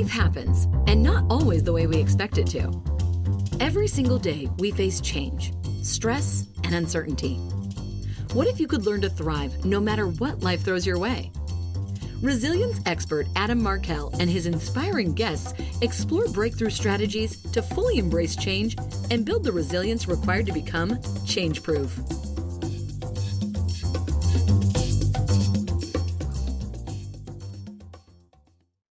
Life happens, and not always the way we expect it to. Every single day, we face change, stress, and uncertainty. What if you could learn to thrive no matter what life throws your way? Resilience expert Adam Markell and his inspiring guests explore breakthrough strategies to fully embrace change and build the resilience required to become change-proof.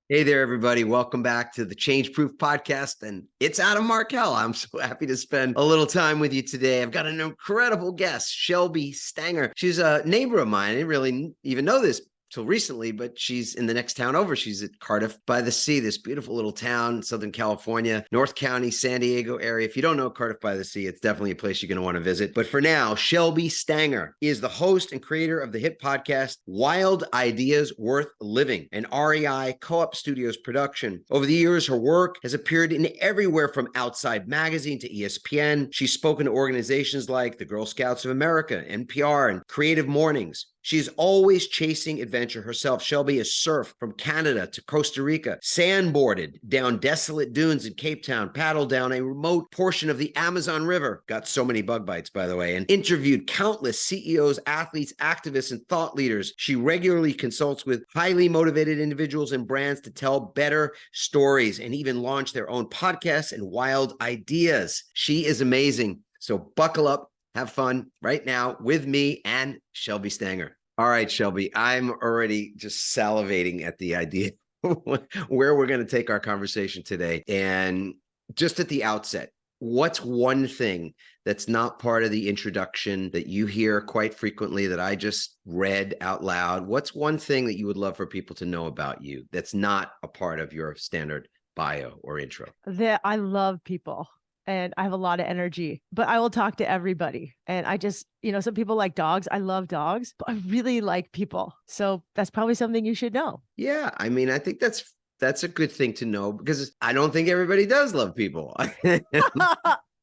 Hey there, everybody. Welcome back to the Change Proof Podcast. And it's Adam Markell. I'm so happy to spend a little time with you today. I've got an incredible guest, Shelby Stanger. She's a neighbor of mine. I didn't really even know this till recently, but she's in the next town over. She's at Cardiff by the Sea, this beautiful little town, Southern California, North County, San Diego area. If you don't know Cardiff by the Sea, it's definitely a place you're going to want to visit. But for now, Shelby Stanger is the host and creator of the hit podcast, Wild Ideas Worth Living, an REI Co-op Studios production. Over the years, her work has appeared in everywhere from Outside Magazine to ESPN. She's spoken to organizations like the Girl Scouts of America, NPR, and Creative Mornings. She's always chasing adventure herself. Shelby has surfed from Canada to Costa Rica, sandboarded down desolate dunes in Cape Town, paddled down a remote portion of the Amazon River, got so many bug bites, by the way, and interviewed countless CEOs, athletes, activists, and thought leaders. She regularly consults with highly motivated individuals and brands to tell better stories and even launch their own podcasts and wild ideas. She is amazing. So buckle up. Have fun right now with me and Shelby Stanger. All right, Shelby, I'm already just salivating at the idea where we're going to take our conversation today. And just at the outset, what's one thing that's not part of the introduction that you hear quite frequently that I just read out loud? What's one thing that you would love for people to know about you that's not a part of your standard bio or intro? That I love people. And I have a lot of energy, but I will talk to everybody. And I just, some people like dogs. I love dogs, but I really like people. So that's probably something you should know. Yeah. I mean, I think that's a good thing to know because I don't think everybody does love people. I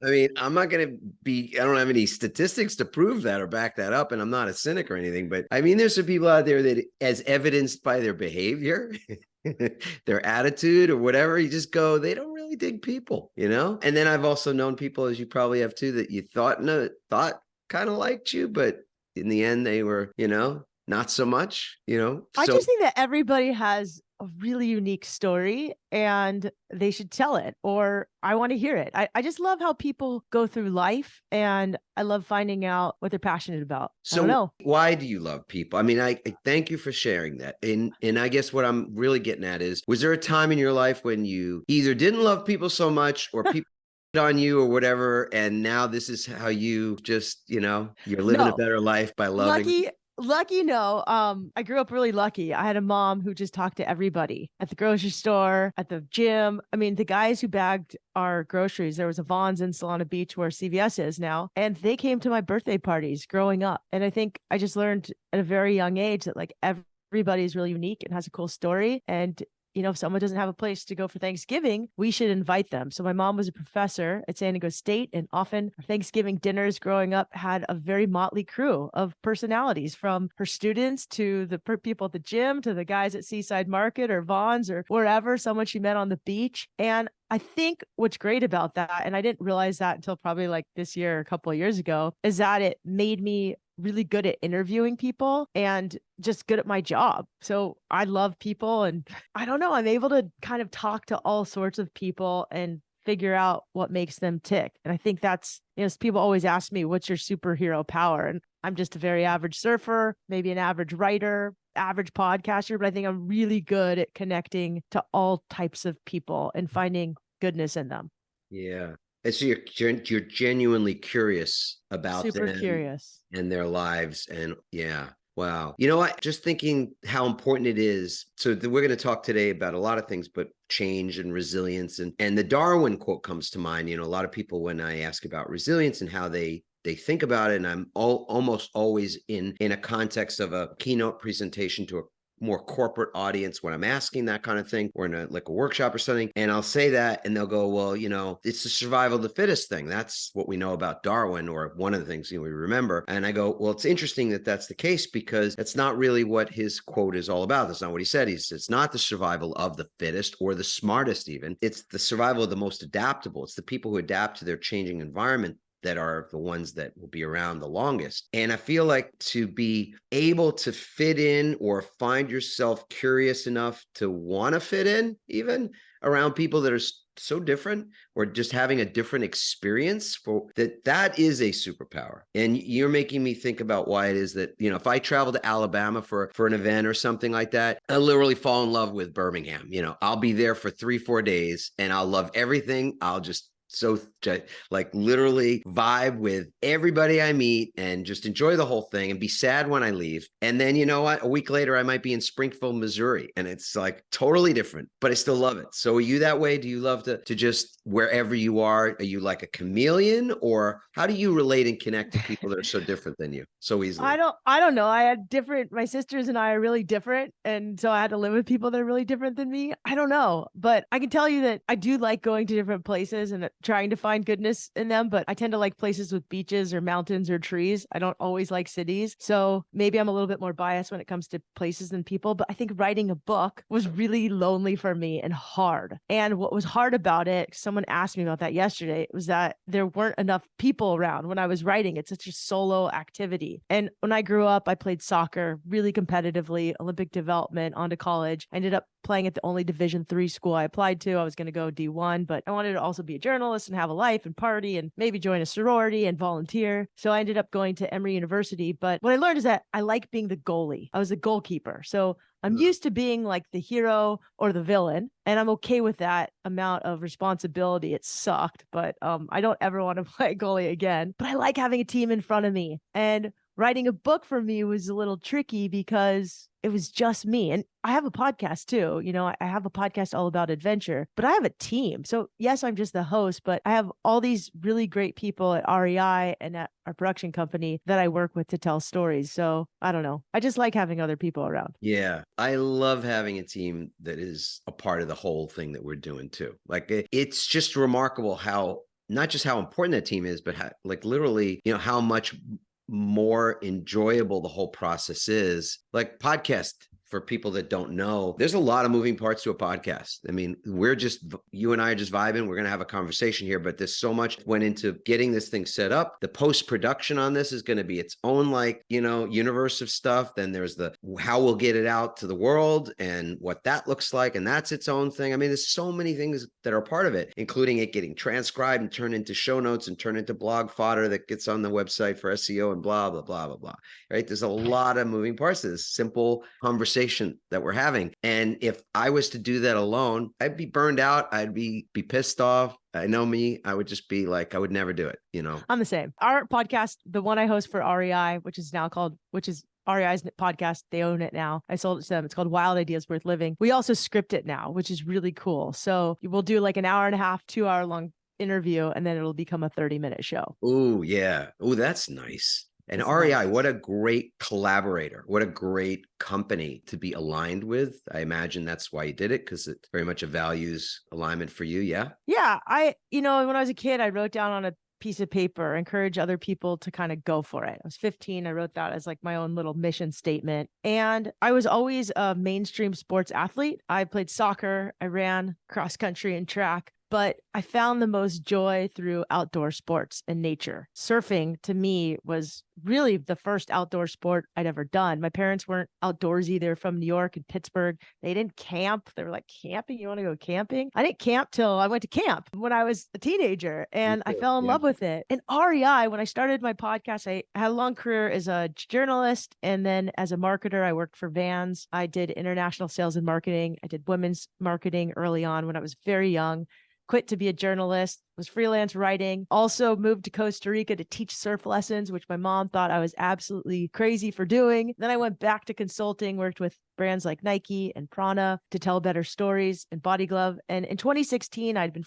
mean, I don't have any statistics to prove that or back that up. And I'm not a cynic or anything, but I mean, there's some people out there that, as evidenced by their behavior, their attitude or whatever, you just go, they don't really dig people, And then I've also known people, as you probably have too, that you thought kind of liked you, but in the end they were, not so much, I just think that everybody has a really unique story and they should tell it, or I want to hear it. I just love how people go through life and I love finding out what they're passionate about. So I don't know. Why do you love people? I mean, I thank you for sharing that. And I guess what I'm really getting at is, was there a time in your life when you either didn't love people so much or people on you or whatever, and now this is how you just, you're living a better life by loving? Lucky, no. I grew up really lucky. I had a mom who just talked to everybody at the grocery store, at the gym. I mean, the guys who bagged our groceries, there was a Vons in Solana Beach where CVS is now, and they came to my birthday parties growing up. And I think I just learned at a very young age that like everybody's really unique and has a cool story. And if someone doesn't have a place to go for Thanksgiving, we should invite them. So my mom was a professor at San Diego State, and often our Thanksgiving dinners growing up had a very motley crew of personalities, from her students to the people at the gym to the guys at Seaside Market or Vons or wherever, someone she met on the beach. And I think what's great about that, and I didn't realize that until probably like this year, a couple of years ago, is that it made me really good at interviewing people and just good at my job. So I love people, and I don't know, I'm able to kind of talk to all sorts of people and figure out what makes them tick. And I think that's, people always ask me, what's your superhero power? And I'm just a very average surfer, maybe an average writer, average podcaster, but I think I'm really good at connecting to all types of people and finding goodness in them. Yeah. And so you're genuinely curious about Super them curious. and their lives. And yeah, wow. You know what? Just thinking how important it is. So we're going to talk today about a lot of things, but change and resilience. And the Darwin quote comes to mind. A lot of people, when I ask about resilience and how they think about it, and I'm almost always in a context of a keynote presentation to more corporate audience when I'm asking that kind of thing, or in a workshop or something. And I'll say that, and they'll go, well, it's the survival of the fittest thing. That's what we know about Darwin, or one of the things we remember. And I go, well, it's interesting that that's the case, because that's not really what his quote is all about. That's not what he said. It's not the survival of the fittest or the smartest even. It's the survival of the most adaptable. It's the people who adapt to their changing environment that are the ones that will be around the longest. And I feel like to be able to fit in, or find yourself curious enough to want to fit in, even around people that are so different, or just having a different experience, that is a superpower. And you're making me think about why it is that, if I travel to Alabama for an event or something like that, I literally fall in love with Birmingham. I'll be there for 3-4 days and I'll love everything. I'll just literally vibe with everybody I meet and just enjoy the whole thing, and be sad when I leave. And then, you know what? A week later, I might be in Springfield, Missouri, and it's totally different, but I still love it. So are you that way? Do you love to just wherever you are you like a chameleon, or how do you relate and connect to people that are so different than you so easily? I don't know. My sisters and I are really different. And so I had to live with people that are really different than me. I don't know, but I can tell you that I do like going to different places and trying to find goodness in them, but I tend to like places with beaches or mountains or trees. I don't always like cities. So maybe I'm a little bit more biased when it comes to places than people, but I think writing a book was really lonely for me and hard. And what was hard about it, someone asked me about that yesterday, was that there weren't enough people around when I was writing. It's such a solo activity. And when I grew up, I played soccer really competitively, Olympic development, on to college. I ended up playing at the only Division III school I applied to. I was going to go D1, but I wanted to also be a journalist and have a life and party and maybe join a sorority and volunteer. So I ended up going to Emory University. But what I learned is that I like being the goalie. I was a goalkeeper. So I'm used to being like the hero or the villain, and I'm okay with that amount of responsibility. It sucked, but I don't ever want to play goalie again. But I like having a team in front of me. And writing a book for me was a little tricky because it was just me. And I have a podcast too. I have a podcast all about adventure, but I have a team. So yes, I'm just the host, but I have all these really great people at REI and at our production company that I work with to tell stories. So I don't know. I just like having other people around. Yeah. I love having a team that is a part of the whole thing that we're doing too. It's just remarkable how, not just how important that team is, but how, literally, how much more enjoyable the whole process is. Podcast, for people that don't know, there's a lot of moving parts to a podcast. I mean, you and I are just vibing. We're going to have a conversation here, but there's so much went into getting this thing set up. The post-production on this is going to be its own, universe of stuff. Then there's how we'll get it out to the world and what that looks like. And that's its own thing. I mean, there's so many things that are part of it, including it getting transcribed and turned into show notes and turned into blog fodder that gets on the website for SEO and blah, blah, blah, blah, blah. Right? There's a lot of moving parts to this simple conversation that we're having. And if I was to do that alone, I'd be burned out. I'd be pissed off. I know me. I would just be I would never do it, I'm the same. Our podcast, the one I host for REI, which is REI's podcast. They own it now. I sold it to them. It's called Wild Ideas Worth Living. We also script it now, which is really cool. So we'll do an hour and a half, 2-hour long interview, and then it'll become a 30-minute show. Oh, yeah. Oh, that's nice. And REI, what a great collaborator. What a great company to be aligned with. I imagine that's why you did it, because it's very much a values alignment for you. Yeah. Yeah. When I was a kid, I wrote down on a piece of paper, encourage other people to kind of go for it. I was 15. I wrote that as my own little mission statement. And I was always a mainstream sports athlete. I played soccer. I ran cross country and track. But I found the most joy through outdoor sports and nature. Surfing to me was really the first outdoor sport I'd ever done. My parents weren't outdoorsy. They're from New York and Pittsburgh. They didn't camp. They were like, camping? You want to go camping? I didn't camp till I went to camp when I was a teenager, and I fell in love with it. And REI, when I started my podcast, I had a long career as a journalist, and then as a marketer, I worked for Vans. I did international sales and marketing. I did women's marketing early on when I was very young. Quit to be a journalist, was freelance writing, also moved to Costa Rica to teach surf lessons, which my mom thought I was absolutely crazy for doing. Then I went back to consulting, worked with brands like Nike and Prana to tell better stories, and Body Glove. And in 2016, I'd been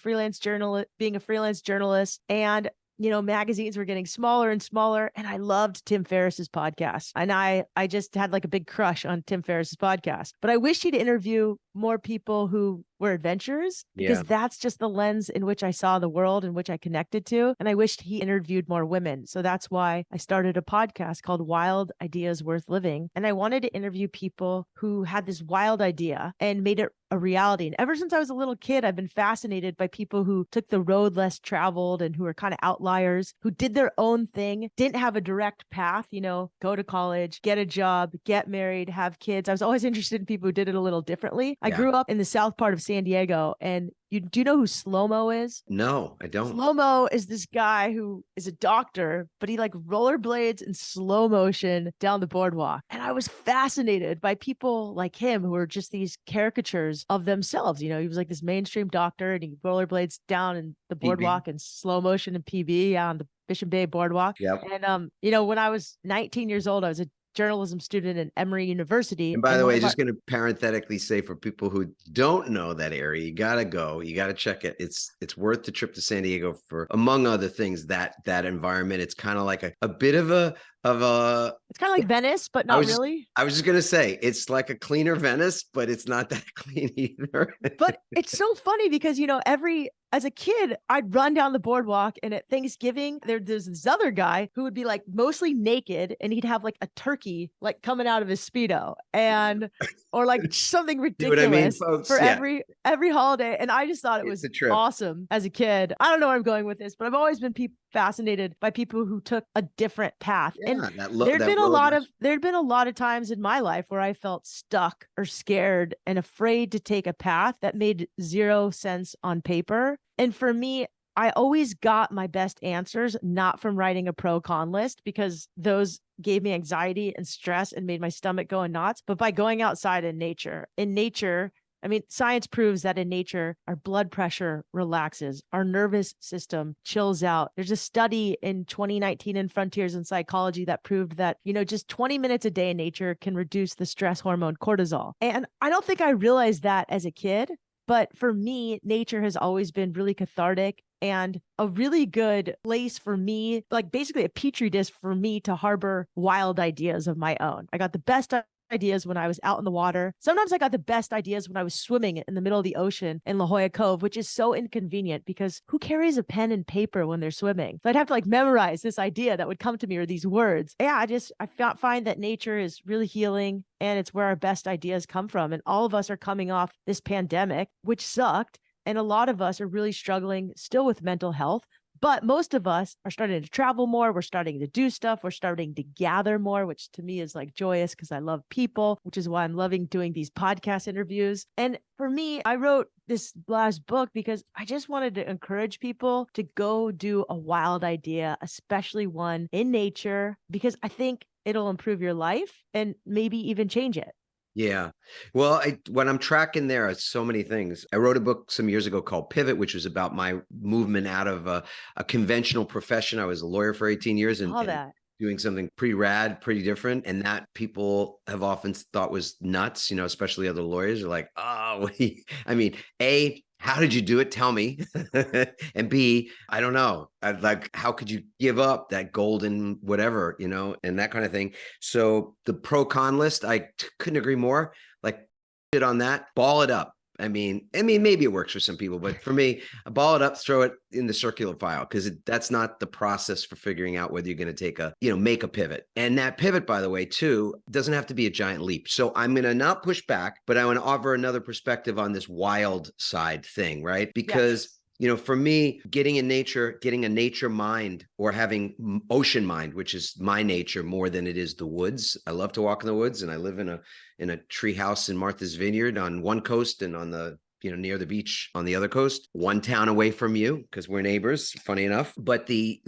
being a freelance journalist. And magazines were getting smaller and smaller. And I loved Tim Ferriss's podcast. And I just had like a big crush on Tim Ferriss's podcast. But I wished he'd interview more people who were adventurers, because that's just the lens in which I saw the world, in which I connected to. And I wished he interviewed more women. So that's why I started a podcast called Wild Ideas Worth Living. And I wanted to interview people who had this wild idea and made it a reality. And ever since I was a little kid, I've been fascinated by people who took the road less traveled and who are kind of outliers, who did their own thing, didn't have a direct path, go to college, get a job, get married, have kids. I was always interested in people who did it a little differently. I grew up in the south part of San Diego, and do you know who Slow-Mo is? No, I don't. Slow-Mo is this guy who is a doctor, but he like rollerblades in slow motion down the boardwalk. And I was fascinated by people like him who are just these caricatures of themselves. He was like this mainstream doctor, and he rollerblades down in the boardwalk in slow motion and PB on the Mission Bay boardwalk. Yep. And when I was 19 years old, I was a journalism student at Emory University. And by the way, just going to parenthetically say, for people who don't know that area, you got to go, you got to check it. It's worth the trip to San Diego for, among other things, that environment. It's kind of like a bit of a it's kind of like Venice, but not really. I was just going to say, it's like a cleaner Venice, but it's not that clean either. But it's so funny because, as a kid, I'd run down the boardwalk, and at Thanksgiving, there's this other guy who would be like mostly naked, and he'd have like a turkey like coming out of his Speedo, or like something ridiculous for every holiday. And I just thought it was awesome as a kid. I don't know where I'm going with this, but I've always been fascinated by people who took a different path. And there'd been a lot of times in my life where I felt stuck or scared and afraid to take a path that made zero sense on paper. And for me, I always got my best answers not from writing a pro-con list, because those gave me anxiety and stress and made my stomach go in knots, but by going outside in nature. Science proves that in nature, our blood pressure relaxes, our nervous system chills out. There's a study in 2019 in Frontiers in Psychology that proved that, just 20 minutes a day in nature can reduce the stress hormone cortisol. And I don't think I realized that as a kid, but for me, nature has always been really cathartic and a really good place for me, like basically a petri dish for me to harbor wild ideas of my own. I got the best ideas when I was out in the water. Sometimes I got the best ideas when I was swimming in the middle of the ocean in La Jolla Cove, which is so inconvenient because who carries a pen and paper when they're swimming? So I'd have to like memorize this idea that would come to me, or these words. Yeah, I find that nature is really healing, and it's where our best ideas come from. And all of us are coming off this pandemic, which sucked. And a lot of us are really struggling still with mental health. But most of us are starting to travel more. We're starting to do stuff. We're starting to gather more, which to me is like joyous because I love people, which is why I'm loving doing these podcast interviews. And for me, I wrote this last book because I just wanted to encourage people to go do a wild idea, especially one in nature, because I think it'll improve your life and maybe even change it. Yeah. Well, when I'm tracking there are so many things. I wrote a book some years ago called Pivot, which was about my movement out of a conventional profession. I was a lawyer for 18 years and doing something pretty rad, pretty different. And that people have often thought was nuts, especially other lawyers are like, oh, A, how did you do it? Tell me. And B, I don't know. How could you give up that golden whatever, and that kind of thing. So the pro-con list, I couldn't agree more. Like, it on that, ball it up. Maybe it works for some people, but for me, I ball it up, throw it in the circular file, because that's not the process for figuring out whether you're going to make a pivot. And that pivot, by the way, too, doesn't have to be a giant leap. So I'm going to not push back, but I want to offer another perspective on this wild side thing, right? Because for me, getting in nature, getting a nature mind, or having ocean mind, which is my nature more than it is the woods. I love to walk in the woods, and I live in a tree house in Martha's Vineyard on one coast and on the near the beach on the other coast, one town away from you, because we're neighbors, funny enough. But the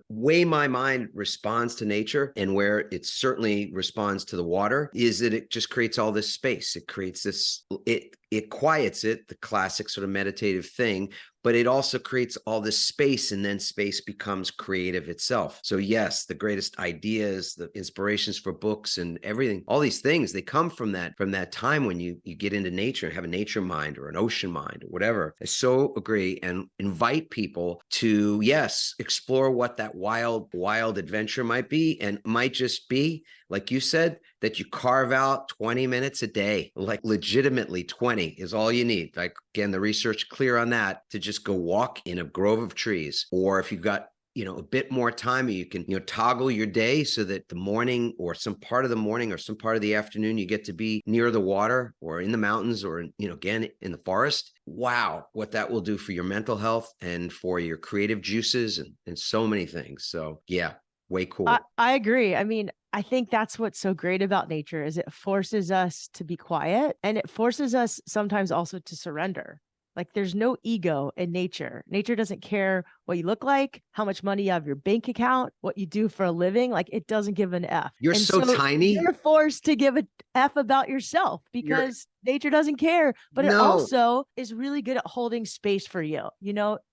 way my mind responds to nature, and where it certainly responds to the water, is that it just creates all this space. It creates this, it quiets it, the classic sort of meditative thing, but it also creates all this space, and then space becomes creative itself. So yes, the greatest ideas, the inspirations for books and everything, all these things, they come from that time when you get into nature and have a nature mind or an ocean mind or whatever. I so agree, and invite people to, yes, explore what that wild adventure might be, and might just be, like you said, that you carve out 20 minutes a day, like legitimately 20 is all you need. Like, again, the research clear on that, to just go walk in a grove of trees. Or if you've got, a bit more time, you can, toggle your day so that the morning or some part of the morning or some part of the afternoon, you get to be near the water or in the mountains or, again, in the forest. Wow, what that will do for your mental health and for your creative juices and so many things. So yeah, way cool. I agree. I mean, I think that's what's so great about nature is it forces us to be quiet, and it forces us sometimes also to surrender. Like, there's no ego in nature. Nature doesn't care what you look like, how much money you have in your bank account, what you do for a living. Like, it doesn't give an F. You're And so tiny. You're forced to give a F about yourself because nature doesn't care, but it No. also is really good at holding space for you.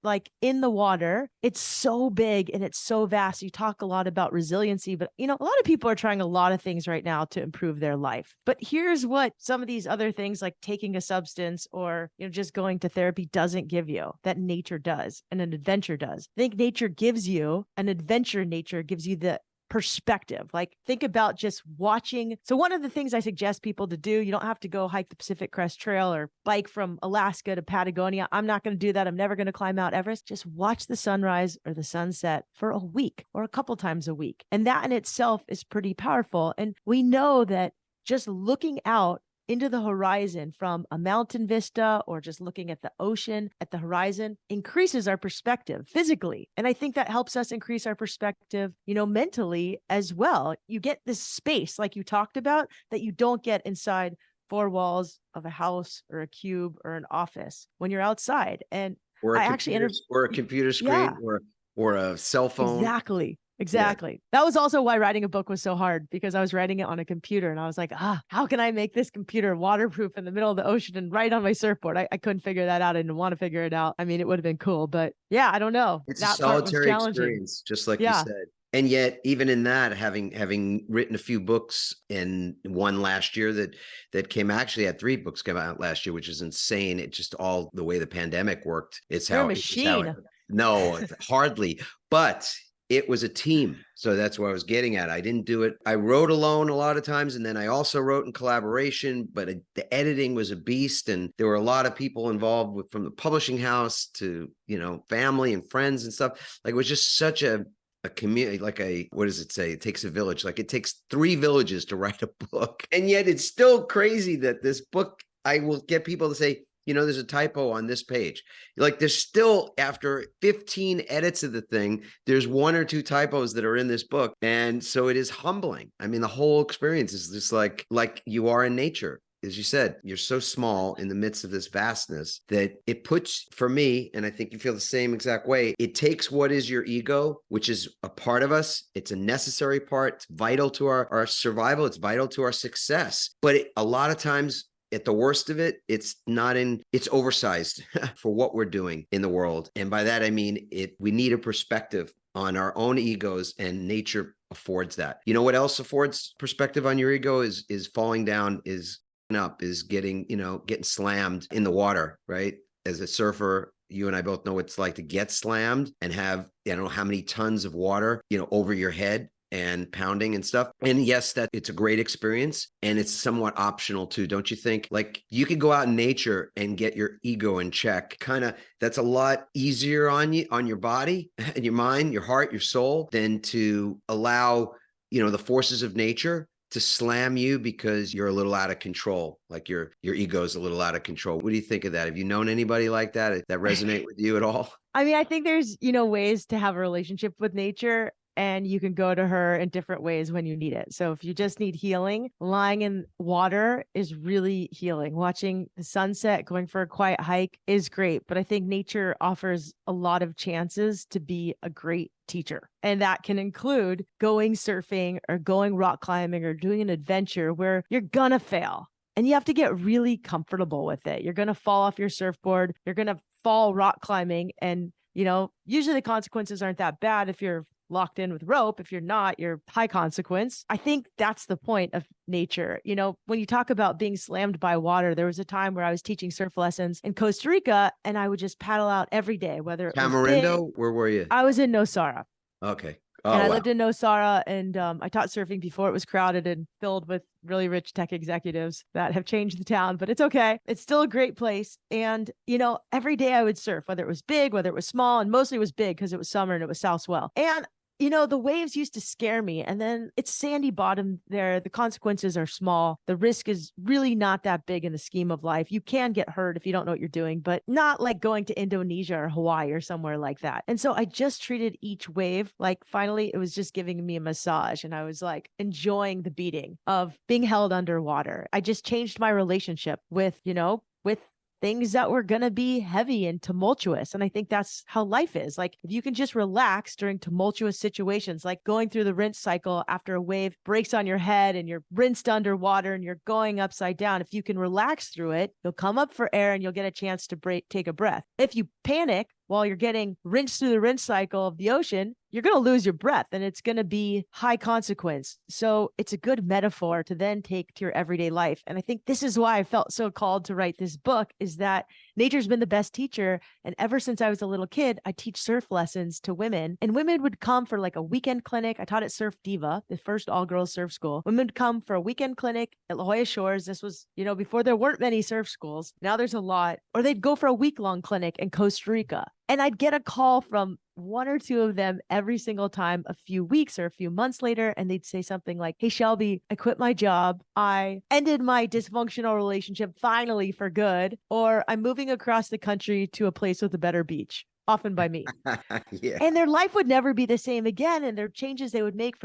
Like in the water, it's so big and it's so vast. You talk a lot about resiliency, but a lot of people are trying a lot of things right now to improve their life. But here's what some of these other things, like taking a substance or, just going to therapy, doesn't give you that nature does and an adventure does. I think nature gives you an adventure. Nature gives you the perspective. Like, think about just watching. So one of the things I suggest people to do, you don't have to go hike the Pacific Crest Trail or bike from Alaska to Patagonia. I'm not going to do that. I'm never going to climb Mount Everest. Just watch the sunrise or the sunset for a week or a couple times a week. And that in itself is pretty powerful. And we know that just looking out into the horizon from a mountain vista or just looking at the ocean at the horizon increases our perspective physically. And I think that helps us increase our perspective, mentally as well. You get this space, like you talked about, that you don't get inside four walls of a house or a cube or an office when you're outside. And Or I or a computer screen or a cell phone. Exactly. Yeah. That was also why writing a book was so hard, because I was writing it on a computer and I was like, how can I make this computer waterproof in the middle of the ocean and write on my surfboard? I couldn't figure that out. I didn't want to figure it out. I mean, it would have been cool, but yeah, I don't know. It's that a solitary experience, just like you said. And yet, even in that, having written a few books, and one last year that came, actually had 3 books come out last year, which is insane. It just all the way the pandemic worked. You're a machine. No, hardly. But it was a team. So that's what I was getting at. I didn't do it. I wrote alone a lot of times, and then I also wrote in collaboration, but the editing was a beast. And there were a lot of people involved from the publishing house to, family and friends and stuff. Like, it was just such a community, like what does it say? It takes a village. Like, it takes 3 villages to write a book. And yet it's still crazy that this book, I will get people to say, there's a typo on this page. Like, there's still, after 15 edits of the thing, there's 1 or 2 typos that are in this book. And so it is humbling. I mean, the whole experience is just like you are in nature. As you said, you're so small in the midst of this vastness that it puts, for me, and I think you feel the same exact way, it takes what is your ego, which is a part of us. It's a necessary part. It's vital to our survival. It's vital to our success. But a lot of times, at the worst of it, it's oversized for what we're doing in the world. And by that, I mean, we need a perspective on our own egos, and nature affords that. You know what else affords perspective on your ego is falling down, is getting slammed in the water, right? As a surfer, you and I both know what it's like to get slammed and have, I don't know how many tons of water, over your head and pounding and stuff. And yes, that it's a great experience, and it's somewhat optional too, don't you think? Like, you could go out in nature and get your ego in check. That's a lot easier on you, on your body and your mind, your heart, your soul, than to allow, the forces of nature to slam you because you're a little out of control. Like, your ego is a little out of control. What do you think of that? Have you known anybody like that resonate with you at all? I mean, I think there's, ways to have a relationship with nature, and you can go to her in different ways when you need it. So if you just need healing, lying in water is really healing. Watching the sunset, going for a quiet hike is great. But I think nature offers a lot of chances to be a great teacher. And that can include going surfing or going rock climbing or doing an adventure where you're gonna fail. And you have to get really comfortable with it. You're going to fall off your surfboard. You're going to fall rock climbing. And, usually the consequences aren't that bad if you're locked in with rope. If you're not, you're high consequence. I think that's the point of nature. When you talk about being slammed by water, there was a time where I was teaching surf lessons in Costa Rica and I would just paddle out every day, whether it was big. Tamarindo, where were you? I was in Nosara. Okay. And Oh, I wow. lived in Nosara, and I taught surfing before it was crowded and filled with really rich tech executives that have changed the town, but it's okay. It's still a great place. And, every day I would surf, whether it was big, whether it was small, and mostly it was big because it was summer and it was South Swell. And the waves used to scare me. And then it's sandy bottom there. The consequences are small. The risk is really not that big in the scheme of life. You can get hurt if you don't know what you're doing, but not like going to Indonesia or Hawaii or somewhere like that. And so I just treated each wave like finally it was just giving me a massage. And I was like enjoying the beating of being held underwater. I just changed my relationship with things that were going to be heavy and tumultuous. And I think that's how life is. Like if you can just relax during tumultuous situations, like going through the rinse cycle after a wave breaks on your head and you're rinsed underwater and you're going upside down. If you can relax through it, you'll come up for air and you'll get a chance to take a breath. If you panic while you're getting rinsed through the rinse cycle of the ocean, you're going to lose your breath and it's going to be high consequence. So it's a good metaphor to then take to your everyday life. And I think this is why I felt so called to write this book, is that nature's been the best teacher. And ever since I was a little kid, I teach surf lessons to women, and women would come for like a weekend clinic. I taught at Surf Diva, the first all girls surf school. Women would come for a weekend clinic at La Jolla Shores. This was, before there weren't many surf schools. Now there's a lot. Or they'd go for a week-long clinic in Costa Rica. And I'd get a call from one or two of them every single time a few weeks or a few months later. And they'd say something like, "Hey, Shelby, I quit my job. I ended my dysfunctional relationship finally for good. Or I'm moving across the country to a place with a better beach," often by me. Yeah. And their life would never be the same again. And their changes they would make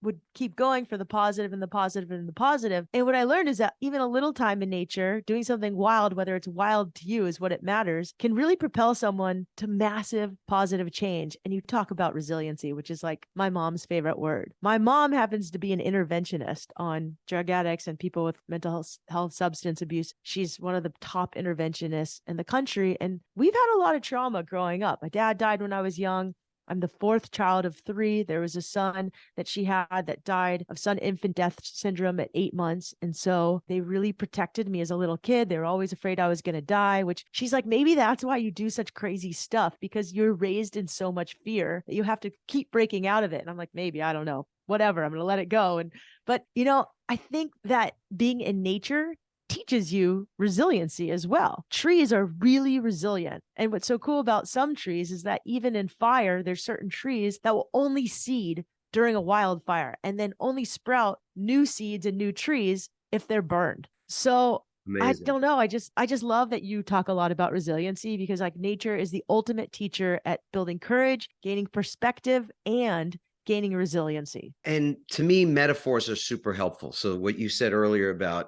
would keep going for the positive and the positive and the positive. And what I learned is that even a little time in nature, doing something wild, whether it's wild to you is what it matters, can really propel someone to massive positive change. And you talk about resiliency, which is like my mom's favorite word. My mom happens to be an interventionist on drug addicts and people with mental health substance abuse. She's one of the top interventionists in the country. And we've had a lot of trauma growing up. My dad died when I was young. I'm the fourth child of three. There was a son that she had that died of sudden infant death syndrome at 8 months. And so they really protected me as a little kid. They were always afraid I was going to die, which she's like, maybe that's why you do such crazy stuff, because you're raised in so much fear that you have to keep breaking out of it. And I'm like, maybe, I don't know, whatever, I'm going to let it go. But I think that being in nature teaches you resiliency as well. Trees are really resilient. And what's so cool about some trees is that even in fire, there's certain trees that will only seed during a wildfire and then only sprout new seeds and new trees if they're burned. So Amazing. I don't know. I just love that you talk a lot about resiliency, because like nature is the ultimate teacher at building courage, gaining perspective, and gaining resiliency. And to me, metaphors are super helpful. So what you said earlier about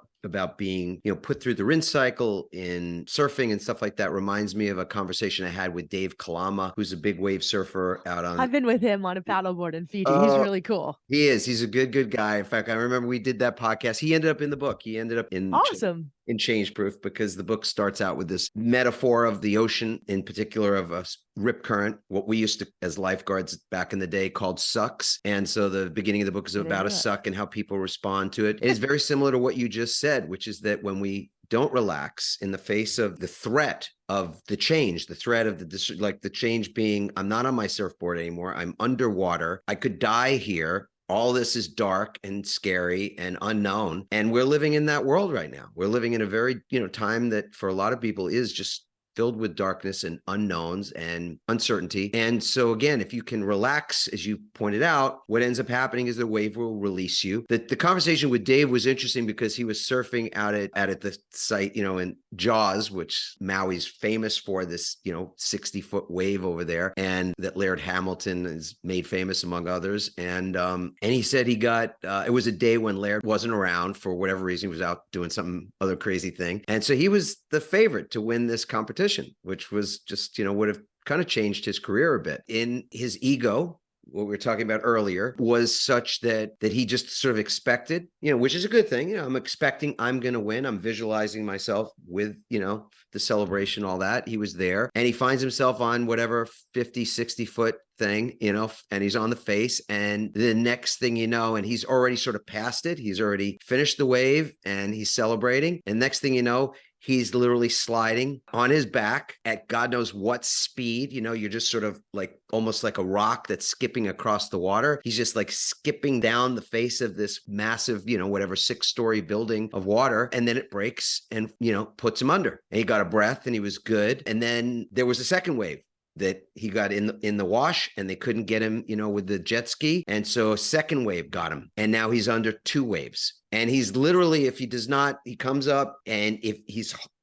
being, put through the rinse cycle in surfing and stuff like that reminds me of a conversation I had with Dave Kalama, who's a big wave surfer out on. I've been with him on a paddleboard in Fiji. He's really cool. He is. He's a good guy. In fact, I remember we did that podcast. He ended up in the book. He ended up in Awesome. in Change Proof, because the book starts out with this metaphor of the ocean, in particular of a rip current, what we used to, as lifeguards back in the day, called sucks. And so the beginning of the book is about a suck and how people respond to it. It is very similar to what you just said, which is that when we don't relax in the face of the threat of the change, the threat of the change being, I'm not on my surfboard anymore, I'm underwater, I could die here. All this is dark and scary and unknown. And we're living in that world right now. We're living in a very, time that for a lot of people is just filled with darkness and unknowns and uncertainty. And so again, if you can relax, as you pointed out, what ends up happening is the wave will release you. The conversation with Dave was interesting because he was surfing out at the site, in Jaws, which Maui's famous for, this, 60-foot wave over there, and that Laird Hamilton is made famous among others. And he said he got, it was a day when Laird wasn't around for whatever reason. He was out doing some other crazy thing. And so he was the favorite to win this competition, which was just, would have kind of changed his career a bit. In his ego, what we were talking about earlier was such that he just sort of expected, which is a good thing. I'm expecting I'm going to win. I'm visualizing myself with, the celebration, all that. He was there and he finds himself on whatever 50, 60 foot thing, and he's on the face. And the next thing you know, and he's already sort of past it. He's already finished the wave and he's celebrating. And next thing you know, he's literally sliding on his back at God knows what speed. You're just sort of like almost like a rock that's skipping across the water. He's just like skipping down the face of this massive, whatever 6-story building of water. And then it breaks and, puts him under. And he got a breath and he was good. And then there was a second wave that he got in the wash and they couldn't get him, with the jet ski. And so a second wave got him. And now he's under 2 waves. And he's literally, if he does not, he comes up and if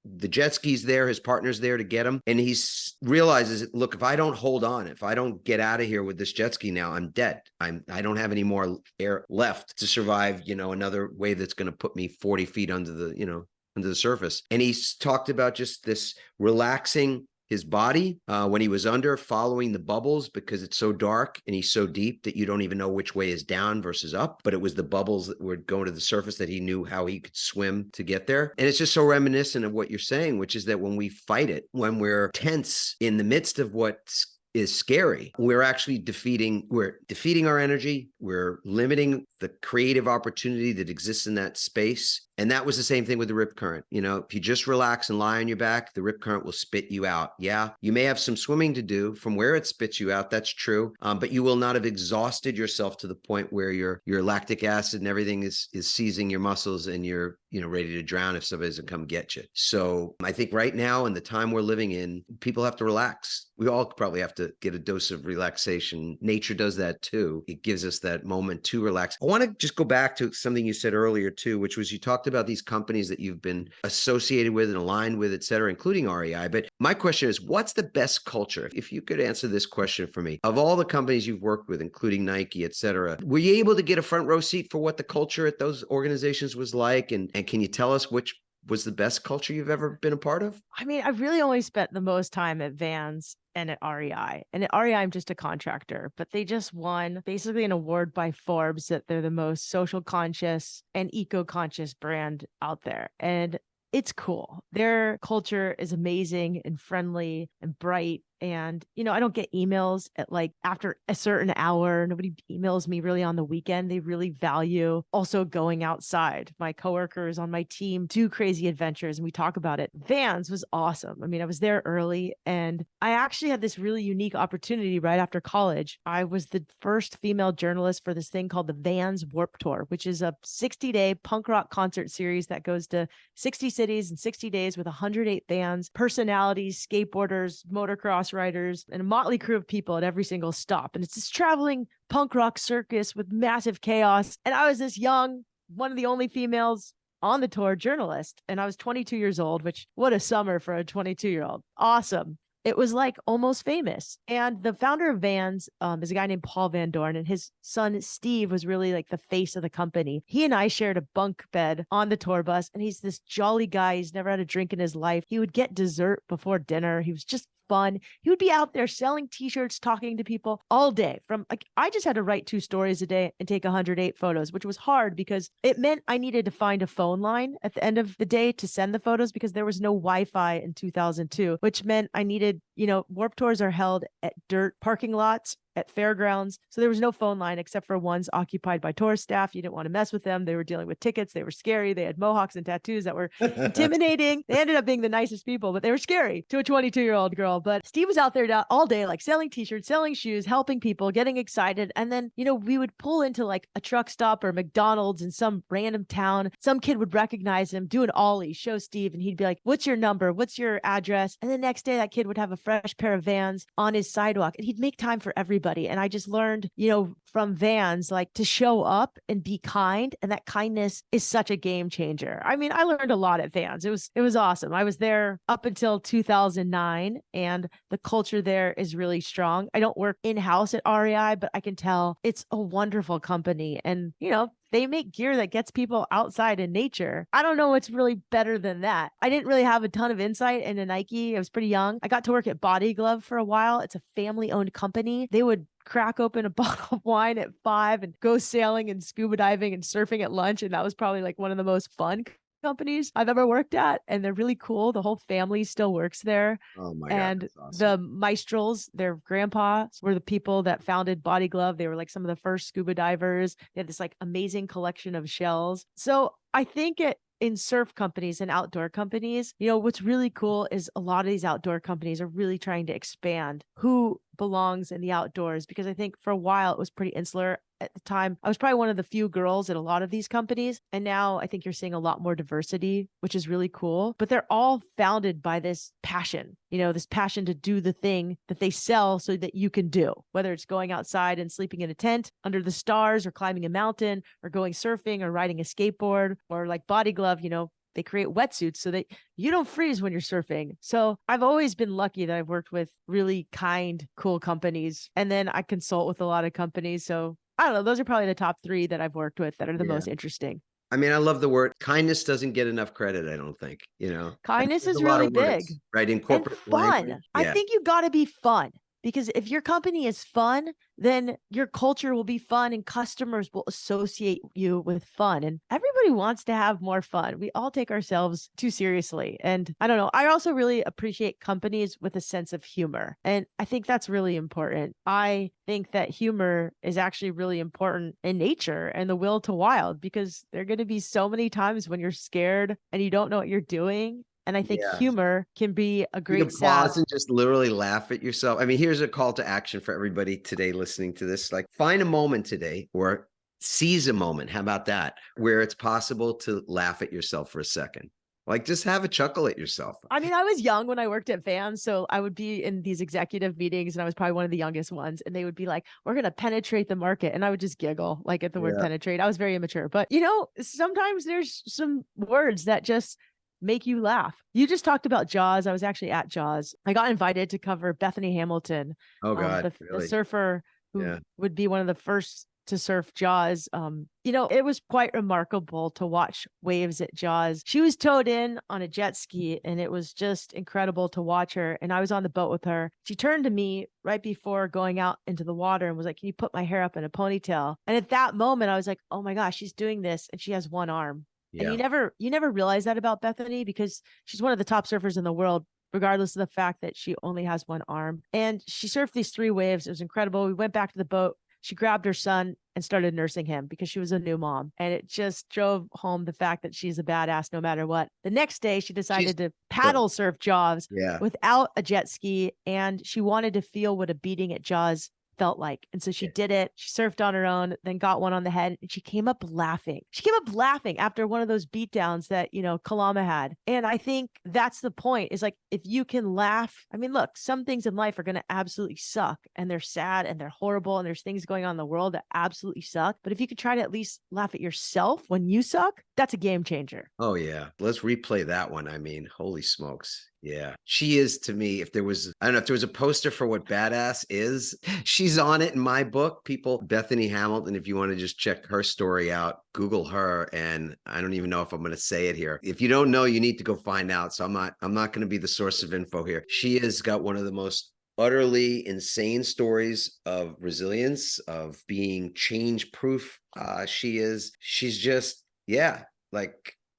the jet ski's there, his partner's there to get him. And he realizes, look, if I don't hold on, if I don't get out of here with this jet ski now, I'm dead. I don't have any more air left to survive, another wave that's going to put me 40 feet under the surface. And he's talked about just this relaxing his body when he was under, following the bubbles because it's so dark and he's so deep that you don't even know which way is down versus up. But it was the bubbles that were going to the surface that he knew how he could swim to get there. And it's just so reminiscent of what you're saying, which is that when we fight it, when we're tense in the midst of what's is scary, we're actually defeating our energy. We're limiting the creative opportunity that exists in that space. And that was the same thing with the rip current. If you just relax and lie on your back, the rip current will spit you out. Yeah, you may have some swimming to do from where it spits you out. That's true. But you will not have exhausted yourself to the point where your lactic acid and everything is seizing your muscles and you're ready to drown if somebody doesn't come get you. So I think right now in the time we're living in, people have to relax. We all probably have to get a dose of relaxation. Nature does that too. It gives us that moment to relax. I want to just go back to something you said earlier too, which was you talked about these companies that you've been associated with and aligned with, et cetera, including REI. But my question is, what's the best culture? If you could answer this question for me, of all the companies you've worked with, including Nike, et cetera, were you able to get a front row seat for what the culture at those organizations was like? And can you tell us which was the best culture you've ever been a part of? I mean, I've really only spent the most time at Vans and at REI. And at REI, I'm just a contractor, but they just won basically an award by Forbes that they're the most social conscious and eco-conscious brand out there. And it's cool. Their culture is amazing and friendly and bright. And, I don't get emails at like after a certain hour. Nobody emails me really on the weekend. They really value also going outside. My coworkers on my team do crazy adventures and we talk about it. Vans was awesome. I mean, I was there early and I actually had this really unique opportunity right after college. I was the first female journalist for this thing called the Vans Warped Tour, which is a 60-day punk rock concert series that goes to 60 cities in 60 days with 108 bands, personalities, skateboarders, motocross riders, and a motley crew of people at every single stop. And it's this traveling punk rock circus with massive chaos. And I was this young, one of the only females on the tour journalist. And I was 22 years old, which what a summer for a 22-year-old. Awesome. It was like almost famous. And the founder of Vans is a guy named Paul Van Dorn, and his son, Steve, was really like the face of the company. He and I shared a bunk bed on the tour bus, and he's this jolly guy. He's never had a drink in his life. He would get dessert before dinner. He was just fun. He would be out there selling t-shirts, talking to people all day. From like, I just had to write 2 stories a day and take 108 photos, which was hard because it meant I needed to find a phone line at the end of the day to send the photos because there was no Wi-Fi in 2002, which meant I needed, Warped Tours are held at dirt parking lots at fairgrounds. So there was no phone line except for ones occupied by tour staff. You didn't want to mess with them. They were dealing with tickets. They were scary. They had mohawks and tattoos that were intimidating. They ended up being the nicest people, but they were scary to a 22-year-old girl. But Steve was out there all day, like selling t-shirts, selling shoes, helping people, getting excited. And then, we would pull into like a truck stop or McDonald's in some random town. Some kid would recognize him, do an ollie, show Steve, and he'd be like, "What's your number? What's your address?" And the next day that kid would have a fresh pair of Vans on his sidewalk and he'd make time for everybody. And I just learned, from Vans, like to show up and be kind. And that kindness is such a game changer. I mean, I learned a lot at Vans. It was awesome. I was there up until 2009 and the culture there is really strong. I don't work in-house at REI, but I can tell it's a wonderful company. And, they make gear that gets people outside in nature. I don't know what's really better than that. I didn't really have a ton of insight into Nike. I was pretty young. I got to work at Body Glove for a while. It's a family-owned company. They would crack open a bottle of wine at 5 and go sailing and scuba diving and surfing at lunch. And that was probably like one of the most fun companies I've ever worked at. And they're really cool. The whole family still works there. Oh my God, And that's awesome. the maestros, their grandpas were the people that founded Body Glove. They were like some of the first scuba divers. They had this like amazing collection of shells. So I think in surf companies and outdoor companies, what's really cool is a lot of these outdoor companies are really trying to expand who belongs in the outdoors, because I think for a while it was pretty insular. At the time, I was probably one of the few girls at a lot of these companies. And now I think you're seeing a lot more diversity, which is really cool. But they're all founded by this passion, this passion to do the thing that they sell so that you can do, whether it's going outside and sleeping in a tent under the stars or climbing a mountain or going surfing or riding a skateboard, or like Body Glove, they create wetsuits so that you don't freeze when you're surfing. So I've always been lucky that I've worked with really kind, cool companies. And then I consult with a lot of companies. So I don't know. Those are probably the top 3 that I've worked with that are the most interesting. I mean, I love the word kindness. Doesn't get enough credit, I don't think. Kindness is really big, right? In corporate and fun. language. I think you got to be fun, because if your company is fun, then your culture will be fun and customers will associate you with fun. And everybody wants to have more fun. We all take ourselves too seriously. And I don't know. I also really appreciate companies with a sense of humor. And I think that's really important. I think that humor is actually really important in nature and the will to wild, because there are going to be so many times when you're scared and you don't know what you're doing. And I think humor can be a great pause and just literally laugh at yourself. I mean, here's a call to action for everybody today listening to this. Like, find a moment today, or seize a moment. How about that? Where it's possible to laugh at yourself for a second. Like, just have a chuckle at yourself. I mean, I was young when I worked at Vans, so I would be in these executive meetings, and I was probably one of the youngest ones. And they would be like, "We're going to penetrate the market," and I would just giggle like at the word penetrate. I was very immature, but sometimes there's some words that just make you laugh. You just talked about Jaws. I was actually at Jaws. I got invited to cover Bethany Hamilton. Oh God, the surfer who would be one of the first to surf Jaws. It was quite remarkable to watch waves at Jaws. She was towed in on a jet ski, and it was just incredible to watch her. And I was on the boat with her. She turned to me right before going out into the water and was like, "Can you put my hair up in a ponytail?" And at that moment, I was like, "Oh my gosh, she's doing this, and she has one arm." Yeah. And you never realize that about Bethany, because she's one of the top surfers in the world, regardless of the fact that she only has one arm. And she surfed these 3 waves. It was incredible. We went back to the boat. She grabbed her son and started nursing him because she was a new mom. And it just drove home the fact that she's a badass no matter what. The next day, she decided to paddle surf Jaws without a jet ski. And she wanted to feel what a beating at Jaws felt like. And so she did it. She surfed on her own, then got one on the head, and she came up laughing. She came up laughing after one of those beatdowns that, Kalama had. And I think that's the point, is like, if you can laugh, I mean, look, some things in life are going to absolutely suck, and they're sad and they're horrible, and there's things going on in the world that absolutely suck. But if you could try to at least laugh at yourself when you suck, that's a game changer. Oh yeah. Let's replay that one. I mean, holy smokes. Yeah. She is, to me, I don't know if there was a poster for what badass is, she's on it in my book. Bethany Hamilton, if you want to just check her story out, Google her. And I don't even know if I'm going to say it here. If you don't know, you need to go find out. So I'm not going to be the source of info here. She has got one of the most utterly insane stories of resilience, of being change proof. She's just,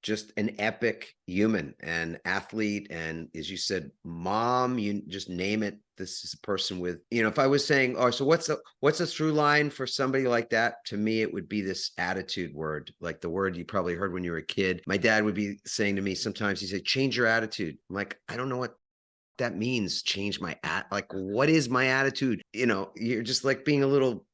just an epic human and athlete. And as you said, mom, you just name it. This is a person with, if I was saying, oh, so what's the through line for somebody like that? To me, it would be this attitude word, like the word you probably heard when you were a kid. My dad would be saying to me sometimes, he'd say, change your attitude. I'm like, I don't know what that means. Change my what is my attitude? You're just like being a little,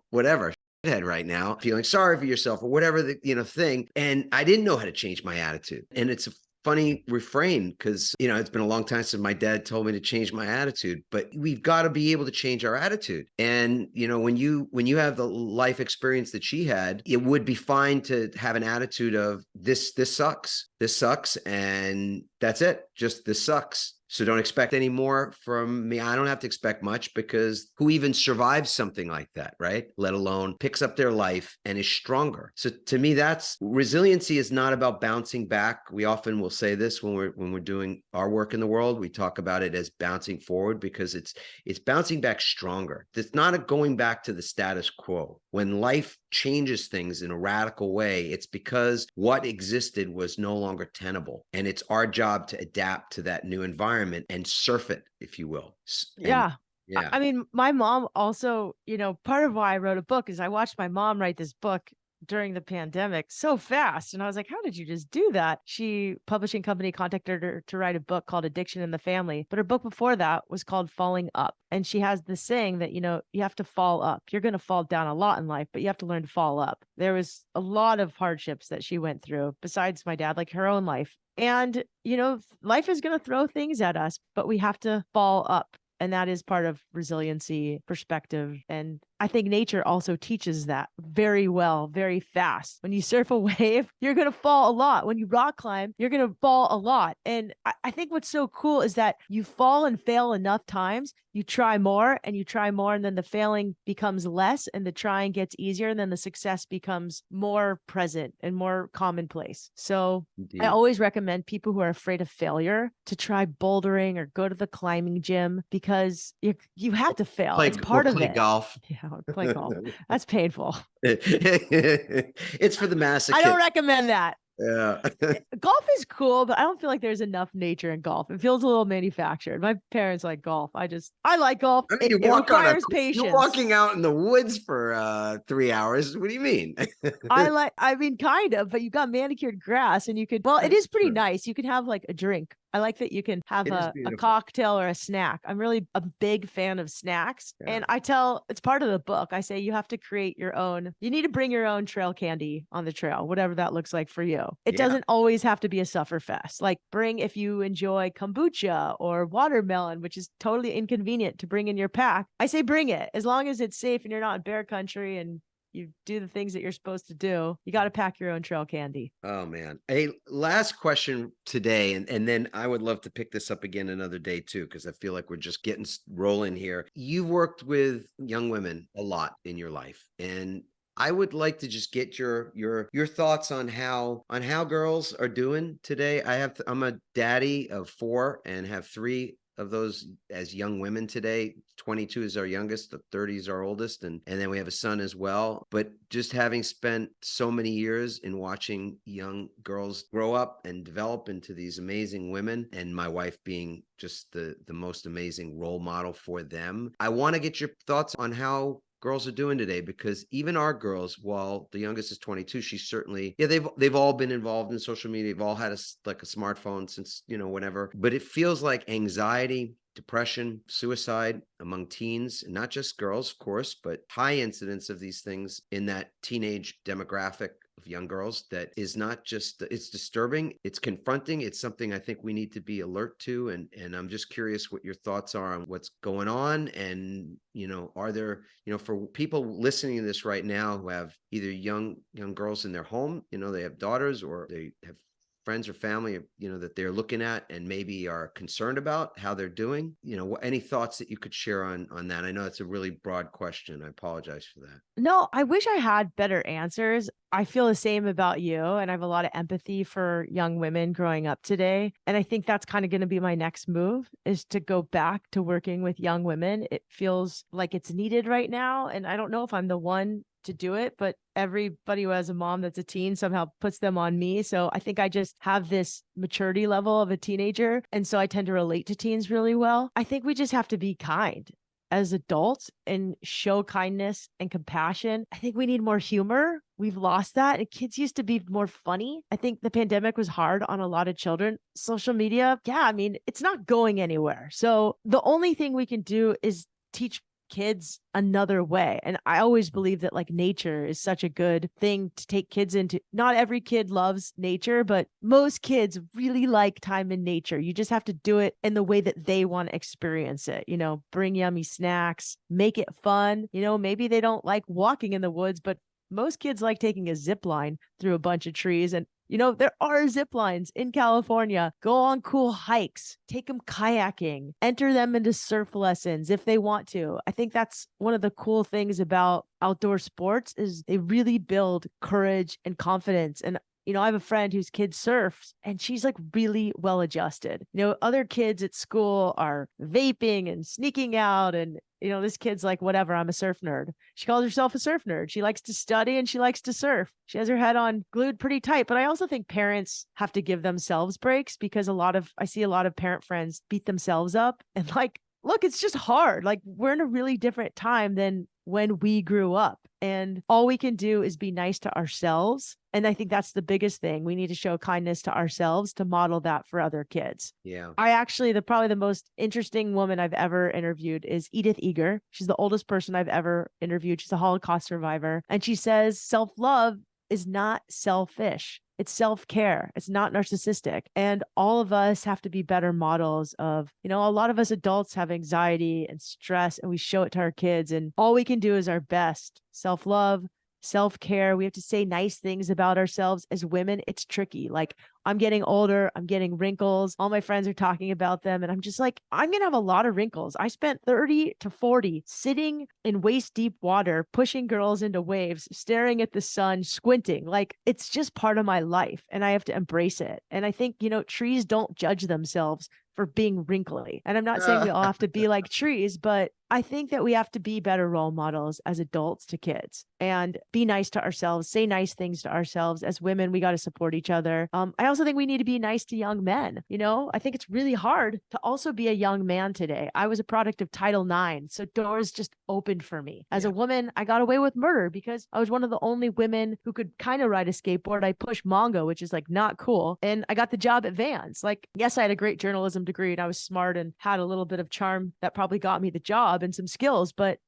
whatever head right now, feeling sorry for yourself or whatever the thing. And I didn't know how to change my attitude. And it's a funny refrain, because it's been a long time since my dad told me to change my attitude, but we've got to be able to change our attitude. And when you have the life experience that she had, it would be fine to have an attitude of this sucks. this sucks. And that's it. Just this sucks. So don't expect any more from me. I don't have to expect much, because who even survives something like that, right? Let alone picks up their life and is stronger. So to me, that's resiliency is not about bouncing back. We often will say this when we're doing our work in the world. We talk about it as bouncing forward, because it's bouncing back stronger. It's not a going back to the status quo. When life changes things in a radical way, it's because what existed was no longer tenable. And it's our job to adapt to that new environment and surf it, if you will. Yeah. Yeah. I mean, my mom also, part of why I wrote a book is I watched my mom write this book during the pandemic so fast. And I was like, how did you just do that? Publishing company contacted her to write a book called Addiction in the Family. But her book before that was called Falling Up. And she has this saying that, you have to fall up. You're going to fall down a lot in life, but you have to learn to fall up. There was a lot of hardships that she went through besides my dad, like her own life. And, life is going to throw things at us, but we have to fall up. And that is part of resiliency, perspective. And I think nature also teaches that very well, very fast. When you surf a wave, you're going to fall a lot. When you rock climb, you're going to fall a lot. And I think what's so cool is that you fall and fail enough times, you try more and you try more, and then the failing becomes less and the trying gets easier, and then the success becomes more present and more commonplace. So Indeed. I always recommend people who are afraid of failure to try bouldering or go to the climbing gym, because you have to fail. It's part of play it. golf. Yeah, play golf. That's painful. It's for the masochist. I don't recommend that. Yeah. Golf is cool, but I don't feel like there's enough nature in golf. It feels a little manufactured. My parents like golf. I like golf. I mean, It requires patience. You're walking out in the woods for 3 hours. What do you mean? I mean, kind of, but you got manicured grass and it is pretty nice. You can have like a drink. I like that you can have a cocktail or a snack. I'm really a big fan of snacks. Yeah. And it's part of the book. I say you have to create your own. You need to bring your own trail candy on the trail, whatever that looks like for you. It doesn't always have to be a sufferfest. Like if you enjoy kombucha or watermelon, which is totally inconvenient to bring in your pack. I say bring it, as long as it's safe and you're not in bear country and you do the things that you're supposed to do. You got to pack your own trail candy. Oh, man. Hey, last question today, and then I would love to pick this up again another day too, because I feel like we're just getting rolling here. You've worked with young women a lot in your life, and I would like to just get your thoughts on how girls are doing today. I'm a daddy of 4 and have 3 of those as young women today. 22 is our youngest, the 30 is our oldest, and then we have a son as well. But just having spent so many years in watching young girls grow up and develop into these amazing women, and my wife being just the most amazing role model for them, I want to get your thoughts on how girls are doing today, because even our girls, while the youngest is 22, she's certainly, they've all been involved in social media. They've all had a smartphone since, whenever, but it feels like anxiety, depression, suicide among teens, and not just girls, of course, but high incidence of these things in that teenage demographic of young girls that is not just, it's disturbing, it's confronting, it's something I think we need to be alert to. And I'm just curious what your thoughts are on what's going on. And, are there, for people listening to this right now who have either young girls in their home, they have daughters or they have friends or family, that they're looking at and maybe are concerned about how they're doing, any thoughts that you could share on that? I know it's a really broad question. I apologize for that. No, I wish I had better answers. I feel the same about you, and I have a lot of empathy for young women growing up today. And I think that's kind of going to be my next move, is to go back to working with young women. It feels like it's needed right now. And I don't know if I'm the one to do it, but everybody who has a mom that's a teen somehow puts them on me. So I think I just have this maturity level of a teenager. And so I tend to relate to teens really well. I think we just have to be kind as adults and show kindness and compassion. I think we need more humor. We've lost that. And kids used to be more funny. I think the pandemic was hard on a lot of children. Social media, it's not going anywhere. So the only thing we can do is teach kids another way. And I always believe that nature is such a good thing to take kids into. Not every kid loves nature, but most kids really like time in nature. You just have to do it in the way that they want to experience it. Bring yummy snacks, make it fun. Maybe they don't like walking in the woods, but most kids like taking a zip line through a bunch of trees. And There are zip lines in California. Go on cool hikes, take them kayaking, enter them into surf lessons if they want to. I think that's one of the cool things about outdoor sports is they really build courage and confidence. And I have a friend whose kid surfs and she's like really well adjusted. Other kids at school are vaping and sneaking out. And, this kid's like, whatever, I'm a surf nerd. She calls herself a surf nerd. She likes to study and she likes to surf. She has her head on glued pretty tight. But I also think parents have to give themselves breaks because I see a lot of parent friends beat themselves up and like, look, it's just hard. Like we're in a really different time than when we grew up. And all we can do is be nice to ourselves. And I think that's the biggest thing. We need to show kindness to ourselves to model that for other kids. Yeah. Probably the most interesting woman I've ever interviewed is Edith Eger. She's the oldest person I've ever interviewed. She's a Holocaust survivor. And she says self-love is not selfish. It's self-care. It's not narcissistic. And all of us have to be better models of, a lot of us adults have anxiety and stress and we show it to our kids. And all we can do is our best. Self-love, self-care. We have to say nice things about ourselves. As women, it's tricky. Like I'm getting older, I'm getting wrinkles. All my friends are talking about them. And I'm just like, I'm going to have a lot of wrinkles. I spent 30 to 40 sitting in waist deep water, pushing girls into waves, staring at the sun, squinting. Like it's just part of my life and I have to embrace it. And I think, trees don't judge themselves for being wrinkly. And I'm not saying we all have to be like trees, but I think that we have to be better role models as adults to kids and be nice to ourselves, say nice things to ourselves. As women, we got to support each other. I also think we need to be nice to young men. I think it's really hard to also be a young man today. I was a product of Title IX, so doors just opened for me. As a woman, I got away with murder because I was one of the only women who could kind of ride a skateboard. I pushed Mongo, which is like not cool. And I got the job at Vans. Like, yes, I had a great journalism degree and I was smart and had a little bit of charm that probably got me the job and some skills. But,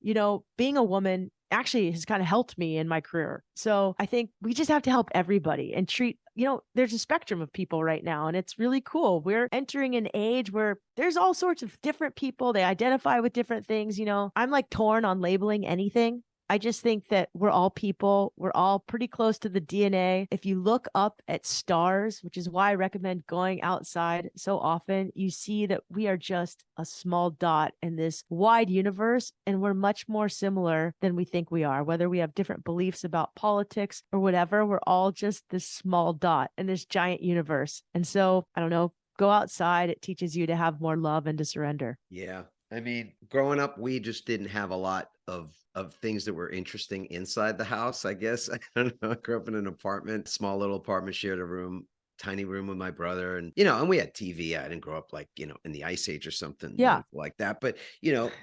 being a woman actually has kind of helped me in my career. So I think we just have to help everybody and treat, there's a spectrum of people right now and it's really cool. We're entering an age where there's all sorts of different people. They identify with different things. I'm like torn on labeling anything. I just think that we're all people. We're all pretty close to the DNA. If you look up at stars, which is why I recommend going outside so often, you see that we are just a small dot in this wide universe, and we're much more similar than we think we are. Whether we have different beliefs about politics or whatever, we're all just this small dot in this giant universe. And so, I don't know, go outside. It teaches you to have more love and to surrender. Yeah. I mean, growing up, we just didn't have a lot of things that were interesting inside the house, I guess. I don't know. I grew up in an apartment, small little apartment, shared a room, tiny room with my brother. And, and we had TV. I didn't grow up like, in the Ice Age or something like that. But,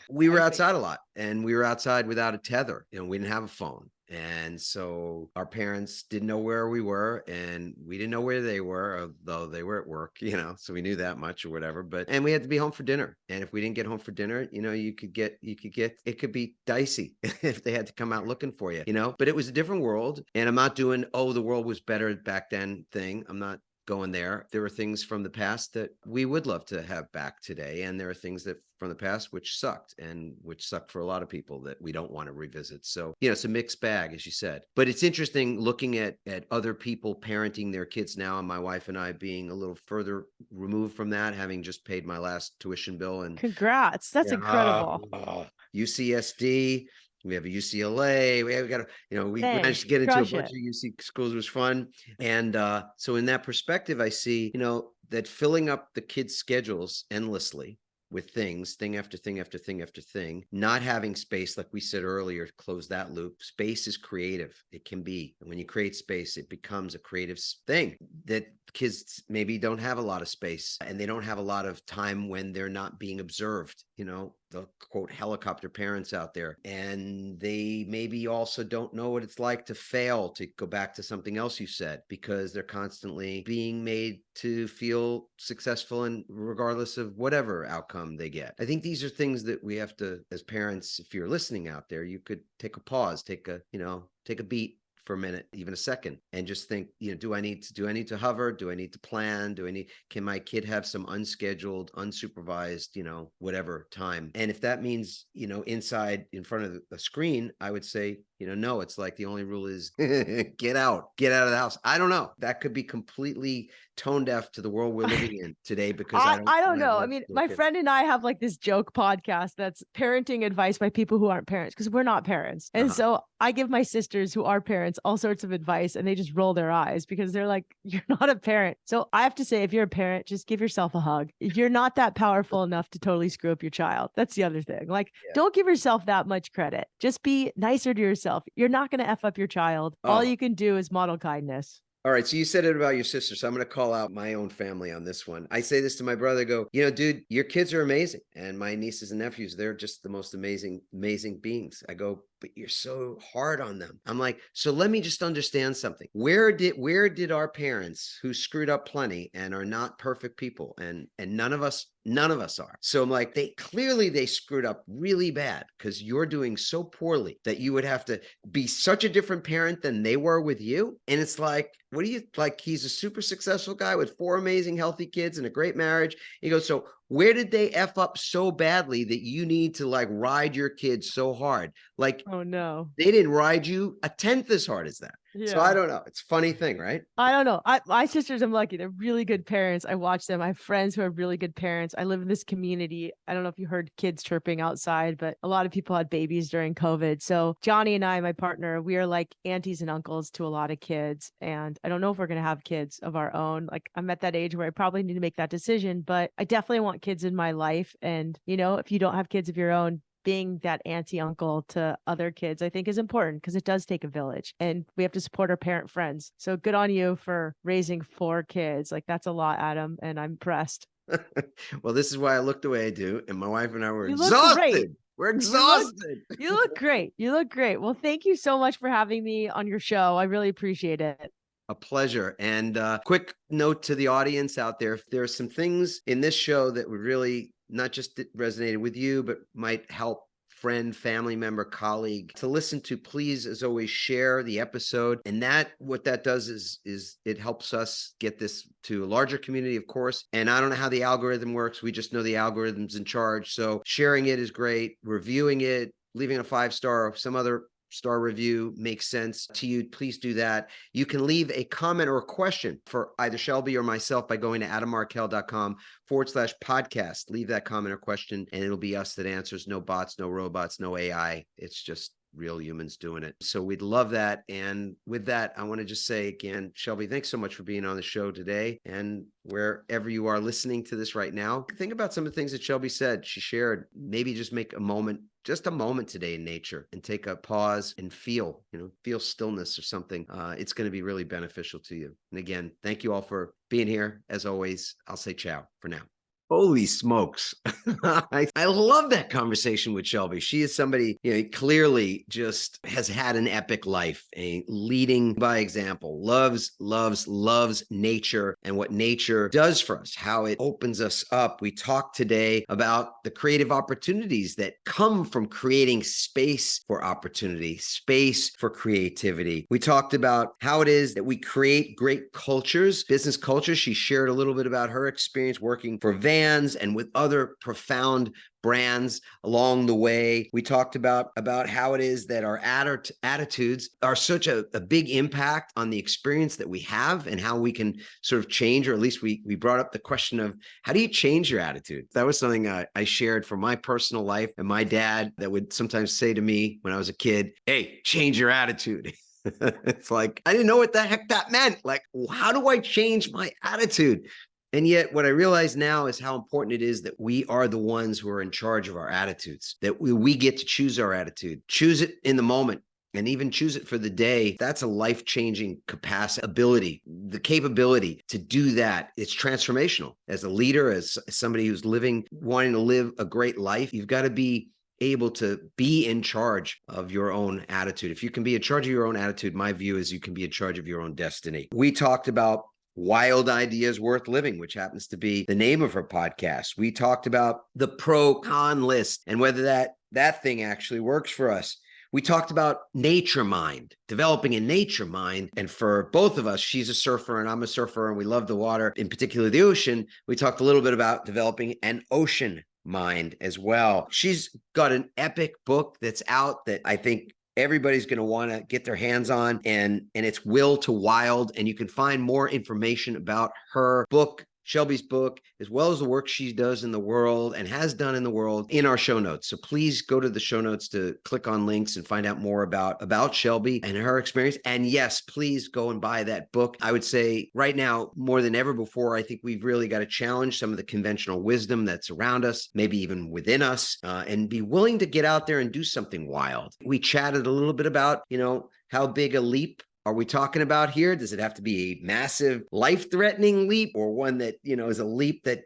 we were outside a lot and we were outside without a tether. We didn't have a phone. And so our parents didn't know where we were and we didn't know where they were, although they were at work, so we knew that much or whatever, and we had to be home for dinner. And if we didn't get home for dinner, it could be dicey if they had to come out looking for you, but it was a different world. And I'm not doing, the world was better back then thing. I'm not going there. There were things from the past that we would love to have back today. And there are things that from the past which sucked for a lot of people that we don't want to revisit. So, it's a mixed bag, as you said. But it's interesting looking at other people parenting their kids now, and my wife and I being a little further removed from that, having just paid my last tuition bill. And congrats. That's incredible. UCSD. We have a UCLA. We got we managed to get into a bunch of UC schools. It was fun. And so in that perspective, I see, that filling up the kids' schedules endlessly with thing after thing after thing after thing, not having space, like we said earlier, close that loop. Space is creative. It can be. And when you create space, it becomes a creative thing that kids maybe don't have a lot of space and they don't have a lot of time when they're not being observed, the quote helicopter parents out there. And they maybe also don't know what it's like to fail, to go back to something else you said, because they're constantly being made to feel successful and regardless of whatever outcome they get. I think these are things that we have to, as parents, if you're listening out there, you could take a pause, take a beat for a minute, even a second, and just think, do I need to hover? Do I need to plan? Can my kid have some unscheduled, unsupervised, whatever time? And if that means, inside in front of the screen, I would say, No, it's like the only rule is get out of the house. I don't know. That could be completely tone deaf to the world we're living in today because I don't know. I have mean, little my kids. friend and I have like this joke podcast that's parenting advice by people who aren't parents because we're not parents. And so I give my sisters who are parents all sorts of advice and they just roll their eyes because they're like, you're not a parent. So I have to say, if you're a parent, just give yourself a hug. You're not that powerful enough to totally screw up your child. That's the other thing. Like, don't give yourself that much credit. Just be nicer to yourself. You're not going to F up your child. All you can do is model kindness. All right. So you said it about your sister. So I'm going to call out my own family on this one. I say this to my brother, go, dude, your kids are amazing. And my nieces and nephews, they're just the most amazing beings. I go, but you're so hard on them. I'm like, so let me just understand something. Where did our parents who screwed up plenty and are not perfect people and none of us are. So I'm like, they screwed up really bad because you're doing so poorly that you would have to be such a different parent than they were with you. And it's like, what do you like? He's a super successful guy with 4 amazing, healthy kids and a great marriage. He goes, so where did they F up so badly that you need to like ride your kids so hard? Like, oh no, they didn't ride you a tenth as hard as that. Yeah. So I don't know. It's a funny thing, right? I don't know. My sisters, I'm lucky. They're really good parents. I watch them. I have friends who are really good parents. I live in this community. I don't know if you heard kids chirping outside, but a lot of people had babies during COVID. So Johnny and I, my partner, we are like aunties and uncles to a lot of kids. And I don't know if we're going to have kids of our own. Like I'm at that age where I probably need to make that decision, but I definitely want kids in my life. And, if you don't have kids of your own, being that auntie uncle to other kids, I think is important because it does take a village and we have to support our parent friends. So good on you for raising 4 kids. Like that's a lot, Adam. And I'm impressed. Well, this is why I look the way I do. And my wife and I were exhausted. Great. We're exhausted. You look great. You look great. Well, thank you so much for having me on your show. I really appreciate it. A pleasure. And quick note to the audience out there, if there are some things in this show that would really not just resonated with you, but might help friend, family member, colleague to listen to, please, as always, share the episode. And what that does is it helps us get this to a larger community, of course. And I don't know how the algorithm works. We just know the algorithm's in charge. So sharing it is great. Reviewing it, leaving a 5-star, some other star review makes sense to you, please do that. You can leave a comment or a question for either Shelby or myself by going to adammarkel.com/podcast. Leave that comment or question, and it'll be us that answers. No bots, no robots, no AI. It's just real humans doing it. So we'd love that. And with that, I want to just say again, Shelby, thanks so much for being on the show today. And wherever you are listening to this right now, think about some of the things that Shelby said, she shared. Maybe just make a moment today in nature and take a pause and feel stillness or something. It's going to be really beneficial to you. And again, thank you all for being here. As always, I'll say ciao for now. Holy smokes. I love that conversation with Shelby. She is somebody, clearly just has had an epic life, leading by example, loves nature and what nature does for us, how it opens us up. We talked today about the creative opportunities that come from creating space for opportunity, space for creativity. We talked about how it is that we create great cultures, business cultures. She shared a little bit about her experience working for Vans and with other profound brands along the way. We talked about how it is that our attitudes are such a big impact on the experience that we have and how we can sort of change, or at least we brought up the question of how do you change your attitude? That was something I shared from my personal life, and my dad that would sometimes say to me when I was a kid, hey, change your attitude. It's like, I didn't know what the heck that meant. Like, how do I change my attitude? And yet what I realize now is how important it is that we are the ones who are in charge of our attitudes, that we get to choose our attitude, choose it in the moment, and even choose it for the day. That's a life-changing ability, the capability to do that. It's transformational. As a leader, as somebody who's wanting to live a great life, you've got to be able to be in charge of your own attitude. If you can be in charge of your own attitude, my view is you can be in charge of your own destiny. We talked about Wild Ideas Worth Living, which happens to be the name of her podcast. We talked about the pro-con list and whether that thing actually works for us. We talked about nature mind, developing a nature mind. And for both of us, she's a surfer and I'm a surfer and we love the water, in particular the ocean. We talked a little bit about developing an ocean mind as well. She's got an epic book that's out that I think everybody's going to want to get their hands on, and it's Will to Wild. And you can find more information about her book, Shelby's book, as well as the work she does in the world and has done in the world, in our show notes. So please go to the show notes to click on links and find out more about Shelby and her experience. And yes, please go and buy that book. I would say right now, more than ever before, I think we've really got to challenge some of the conventional wisdom that's around us, maybe even within us, and be willing to get out there and do something wild. We chatted a little bit about, how big a leap are we talking about here? Does it have to be a massive life-threatening leap, or one that, is a leap that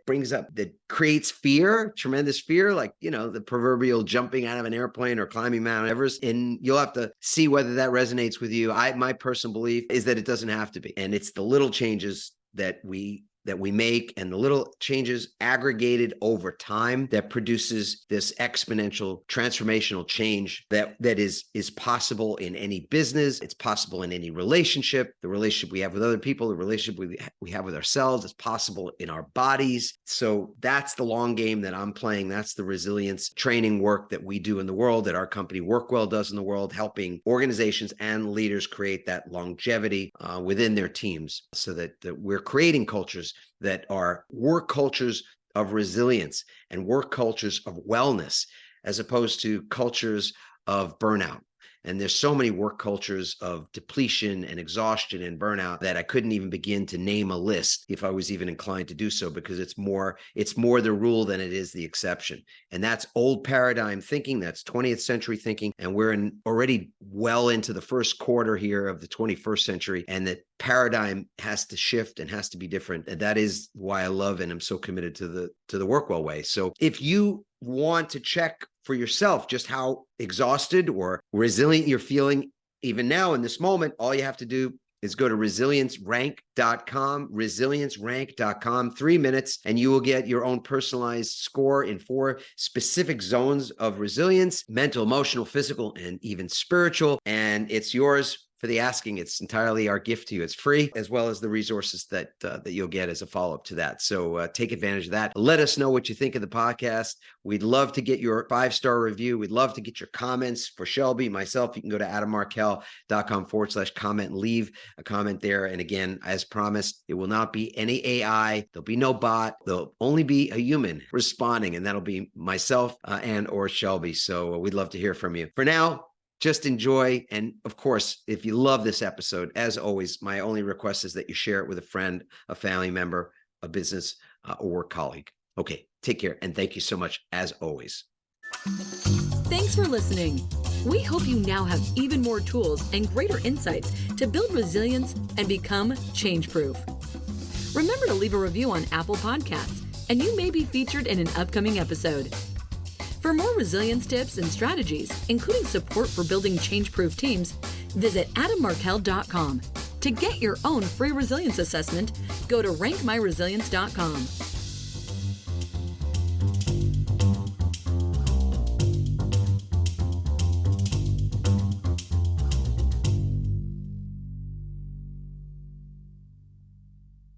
creates fear, tremendous fear, like, the proverbial jumping out of an airplane or climbing Mount Everest? And you'll have to see whether that resonates with you. My personal belief is that it doesn't have to be. And it's the little changes that we make, and the little changes aggregated over time, that produces this exponential transformational change that is possible in any business. It's possible in any relationship, the relationship we have with other people, the relationship we have with ourselves. It's possible in our bodies. So that's the long game that I'm playing. That's the resilience training work that we do in the world, that our company Workwell does in the world, helping organizations and leaders create that longevity within their teams, so that we're creating cultures that are work cultures of resilience and work cultures of wellness, as opposed to cultures of burnout. And there's so many work cultures of depletion and exhaustion and burnout that I couldn't even begin to name a list if I was even inclined to do so, because it's more the rule than it is the exception. And that's old paradigm thinking. That's 20th century thinking. And we're already well into the first quarter here of the 21st century. And that paradigm has to shift and has to be different. And that is why I love and I'm so committed to the Workwell way. So if you want to check for yourself just how exhausted or resilient you're feeling even now in this moment, all you have to do is go to resiliencerank.com, 3 minutes, and you will get your own personalized score in 4 specific zones of resilience: mental, emotional, physical, and even spiritual. And it's yours for the asking. It's entirely our gift to you. It's free, as well as the resources that you'll get as a follow-up to that. So take advantage of that. Let us know what you think of the podcast. We'd love to get your 5-star review. We'd love to get your comments for Shelby, myself. You can go to adammarkel.com/comment and leave a comment there. And again, as promised, it will not be any AI. There'll be no bot. There'll only be a human responding, and that'll be myself and or Shelby. So we'd love to hear from you. For now, just enjoy. And of course, if you love this episode, as always, my only request is that you share it with a friend, a family member, a business, or work colleague. Okay, take care. And thank you so much, as always. Thanks for listening. We hope you now have even more tools and greater insights to build resilience and become change-proof. Remember to leave a review on Apple Podcasts, and you may be featured in an upcoming episode. For more resilience tips and strategies, including support for building change-proof teams, visit adammarkel.com. To get your own free resilience assessment, go to rankmyresilience.com.